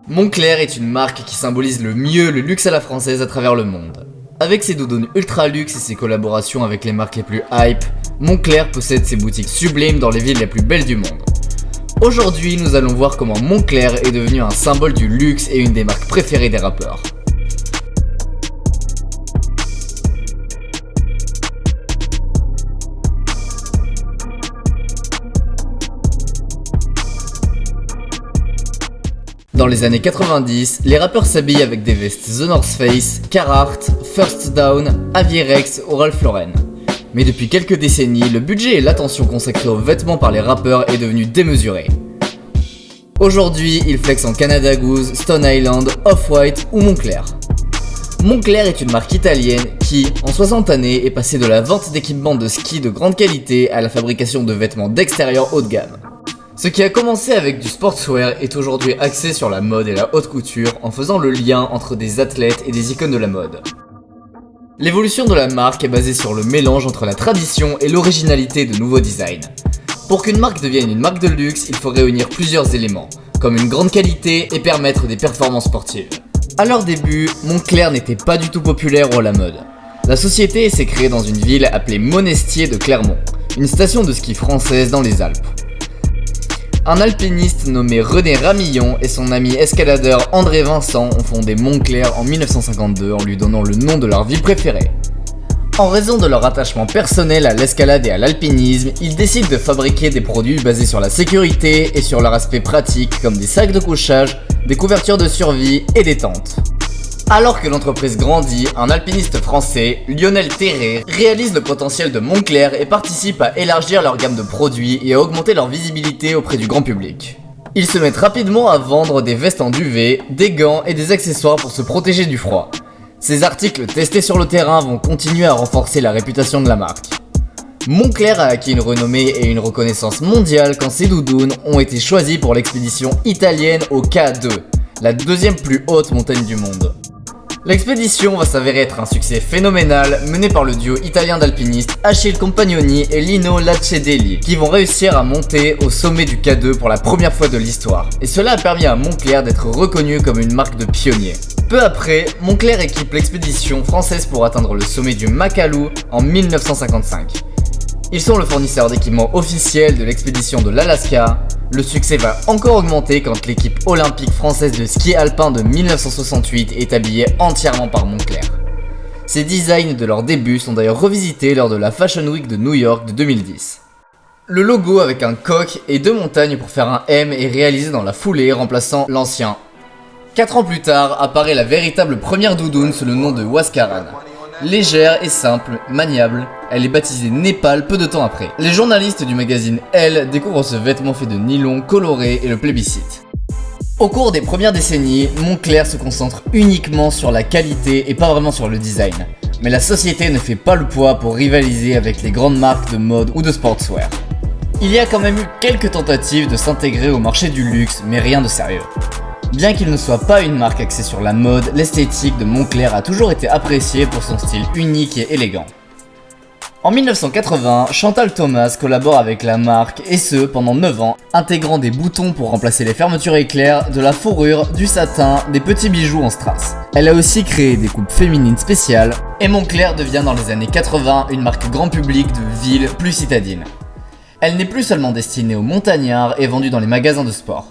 Moncler est une marque qui symbolise le mieux le luxe à la française à travers le monde. Avec ses doudounes ultra luxe et ses collaborations avec les marques les plus hype, Moncler possède ses boutiques sublimes dans les villes les plus belles du monde. Aujourd'hui, nous allons voir comment Moncler est devenu un symbole du luxe et une des marques préférées des rappeurs. Dans les années 90, les rappeurs s'habillent avec des vestes The North Face, Carhartt, First Down, Avirex ou Ralph Lauren. Mais depuis quelques décennies, le budget et l'attention consacrée aux vêtements par les rappeurs est devenu démesuré. Aujourd'hui, ils flexent en Canada Goose, Stone Island, Off-White ou Moncler. Moncler est une marque italienne qui, en 60 années, est passée de la vente d'équipements de ski de grande qualité à la fabrication de vêtements d'extérieur haut de gamme. Ce qui a commencé avec du sportswear est aujourd'hui axé sur la mode et la haute couture en faisant le lien entre des athlètes et des icônes de la mode. L'évolution de la marque est basée sur le mélange entre la tradition et l'originalité de nouveaux designs. Pour qu'une marque devienne une marque de luxe, il faut réunir plusieurs éléments, comme une grande qualité et permettre des performances sportives. À leur début, Moncler n'était pas du tout populaire ou à la mode. La société s'est créée dans une ville appelée Monestier de Clermont, une station de ski française dans les Alpes. Un alpiniste nommé René Ramillon et son ami escaladeur André Vincent ont fondé Moncler en 1952 en lui donnant le nom de leur ville préférée. En raison de leur attachement personnel à l'escalade et à l'alpinisme, ils décident de fabriquer des produits basés sur la sécurité et sur leur aspect pratique comme des sacs de couchage, des couvertures de survie et des tentes. Alors que l'entreprise grandit, un alpiniste français, Lionel Terré, réalise le potentiel de Moncler et participe à élargir leur gamme de produits et à augmenter leur visibilité auprès du grand public. Ils se mettent rapidement à vendre des vestes en duvet, des gants et des accessoires pour se protéger du froid. Ces articles testés sur le terrain vont continuer à renforcer la réputation de la marque. Moncler a acquis une renommée et une reconnaissance mondiale quand ses doudounes ont été choisis pour l'expédition italienne au K2, la deuxième plus haute montagne du monde. L'expédition va s'avérer être un succès phénoménal mené par le duo italien d'alpinistes Achille Compagnoni et Lino Lacedelli qui vont réussir à monter au sommet du K2 pour la première fois de l'histoire. Et cela a permis à Moncler d'être reconnu comme une marque de pionnier. Peu après, Moncler équipe l'expédition française pour atteindre le sommet du Makalu en 1955. Ils sont le fournisseur d'équipements officiel de l'expédition de l'Alaska. Le succès va encore augmenter quand l'équipe olympique française de ski alpin de 1968 est habillée entièrement par Moncler. Ces designs de leur début sont d'ailleurs revisités lors de la Fashion Week de New York de 2010. Le logo avec un coq et deux montagnes pour faire un M est réalisé dans la foulée, remplaçant l'ancien. 4 ans plus tard, apparaît la véritable première doudoune sous le nom de Huascaran. Légère et simple, maniable, elle est baptisée Népal peu de temps après. Les journalistes du magazine Elle découvrent ce vêtement fait de nylon coloré et le plébiscitent. Au cours des premières décennies, Moncler se concentre uniquement sur la qualité et pas vraiment sur le design. Mais la société ne fait pas le poids pour rivaliser avec les grandes marques de mode ou de sportswear. Il y a quand même eu quelques tentatives de s'intégrer au marché du luxe, mais rien de sérieux. Bien qu'il ne soit pas une marque axée sur la mode, l'esthétique de Moncler a toujours été appréciée pour son style unique et élégant. En 1980, Chantal Thomas collabore avec la marque et ce pendant 9 ans, intégrant des boutons pour remplacer les fermetures éclairs, de la fourrure, du satin, des petits bijoux en strass. Elle a aussi créé des coupes féminines spéciales et Moncler devient dans les années 80 une marque grand public de ville plus citadine. Elle n'est plus seulement destinée aux montagnards et vendue dans les magasins de sport.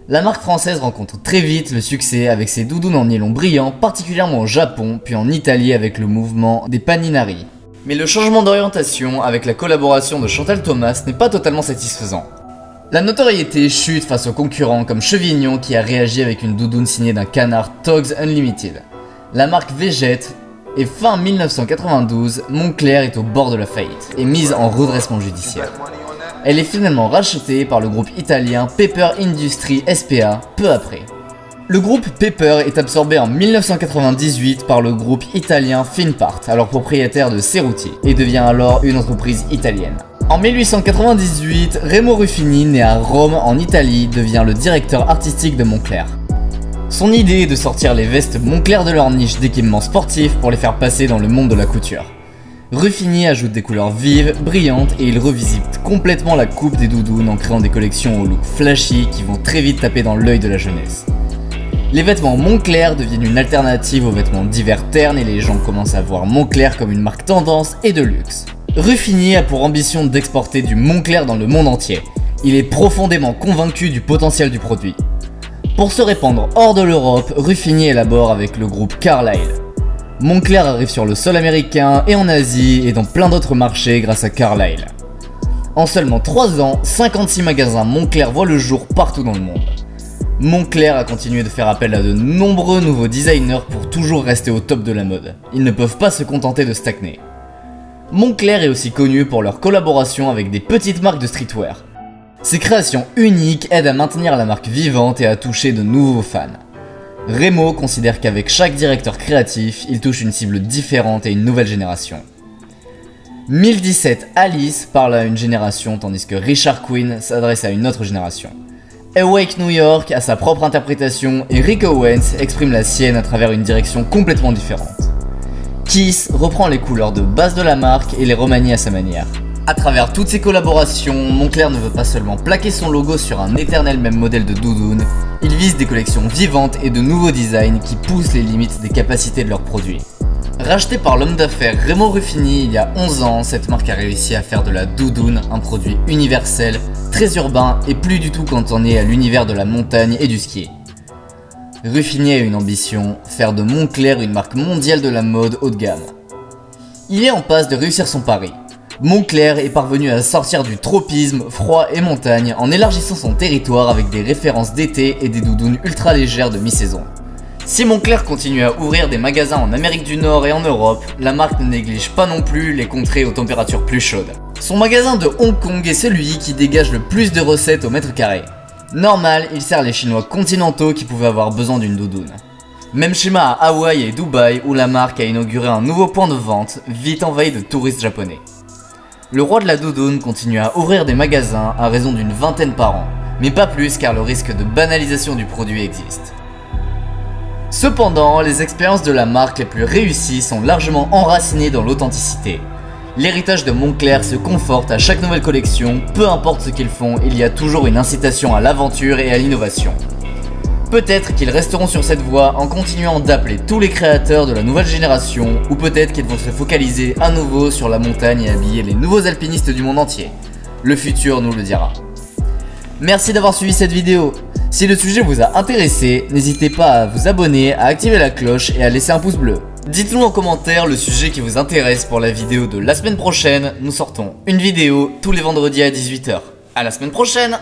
La marque française rencontre très vite le succès avec ses doudounes en nylon brillant, particulièrement au Japon, puis en Italie avec le mouvement des Paninari. Mais le changement d'orientation avec la collaboration de Chantal Thomas n'est pas totalement satisfaisant. La notoriété chute face aux concurrents comme Chevignon qui a réagi avec une doudoune signée d'un canard Togs Unlimited. La marque végète et fin 1992, Moncler est au bord de la faillite et mise en redressement judiciaire. Elle est finalement rachetée par le groupe italien Pepper Industries SPA peu après. Le groupe Pepper est absorbé en 1998 par le groupe italien Finpart, alors propriétaire de Cerruti, et devient alors une entreprise italienne. En 1898, Remo Ruffini, né à Rome en Italie, devient le directeur artistique de Moncler. Son idée est de sortir les vestes Moncler de leur niche d'équipements sportifs pour les faire passer dans le monde de la couture. Ruffini ajoute des couleurs vives, brillantes et il revisite complètement la coupe des doudounes en créant des collections au look flashy qui vont très vite taper dans l'œil de la jeunesse. Les vêtements Moncler deviennent une alternative aux vêtements d'hiver terne et les gens commencent à voir Moncler comme une marque tendance et de luxe. Ruffini a pour ambition d'exporter du Moncler dans le monde entier. Il est profondément convaincu du potentiel du produit. Pour se répandre hors de l'Europe, Ruffini élabore avec le groupe Carlyle. Moncler arrive sur le sol américain et en Asie et dans plein d'autres marchés grâce à Carlyle. En seulement 3 ans, 56 magasins Moncler voient le jour partout dans le monde. Moncler a continué de faire appel à de nombreux nouveaux designers pour toujours rester au top de la mode. Ils ne peuvent pas se contenter de stagner. Moncler est aussi connu pour leur collaboration avec des petites marques de streetwear. Ces créations uniques aident à maintenir la marque vivante et à toucher de nouveaux fans. Remo considère qu'avec chaque directeur créatif, il touche une cible différente et une nouvelle génération. 1017 Alice parle à une génération tandis que Richard Quinn s'adresse à une autre génération. Awake New York a sa propre interprétation et Rick Owens exprime la sienne à travers une direction complètement différente. Kiss reprend les couleurs de base de la marque et les remanie à sa manière. À travers toutes ces collaborations, Moncler ne veut pas seulement plaquer son logo sur un éternel même modèle de doudoune, il vise des collections vivantes et de nouveaux designs qui poussent les limites des capacités de leurs produits. Rachetée par l'homme d'affaires Remo Ruffini il y a 11 ans, cette marque a réussi à faire de la doudoune un produit universel, très urbain et plus du tout cantonné à l'univers de la montagne et du ski. Ruffini a une ambition, faire de Moncler une marque mondiale de la mode haut de gamme. Il est en passe de réussir son pari. Moncler est parvenu à sortir du tropisme, froid et montagne en élargissant son territoire avec des références d'été et des doudounes ultra légères de mi-saison. Si Moncler continue à ouvrir des magasins en Amérique du Nord et en Europe, la marque ne néglige pas non plus les contrées aux températures plus chaudes. Son magasin de Hong Kong est celui qui dégage le plus de recettes au mètre carré. Normal, il sert les Chinois continentaux qui pouvaient avoir besoin d'une doudoune. Même schéma à Hawaï et Dubaï où la marque a inauguré un nouveau point de vente, vite envahi de touristes japonais. Le roi de la doudoune continue à ouvrir des magasins à raison d'une vingtaine par an, mais pas plus car le risque de banalisation du produit existe. Cependant, les expériences de la marque les plus réussies sont largement enracinées dans l'authenticité. L'héritage de Moncler se conforte à chaque nouvelle collection, peu importe ce qu'ils font, il y a toujours une incitation à l'aventure et à l'innovation. Peut-être qu'ils resteront sur cette voie en continuant d'appeler tous les créateurs de la nouvelle génération, ou peut-être qu'ils vont se focaliser à nouveau sur la montagne et habiller les nouveaux alpinistes du monde entier. Le futur nous le dira. Merci d'avoir suivi cette vidéo. Si le sujet vous a intéressé, n'hésitez pas à vous abonner, à activer la cloche et à laisser un pouce bleu. Dites-nous en commentaire le sujet qui vous intéresse pour la vidéo de la semaine prochaine. Nous sortons une vidéo tous les vendredis à 18 h. À la semaine prochaine!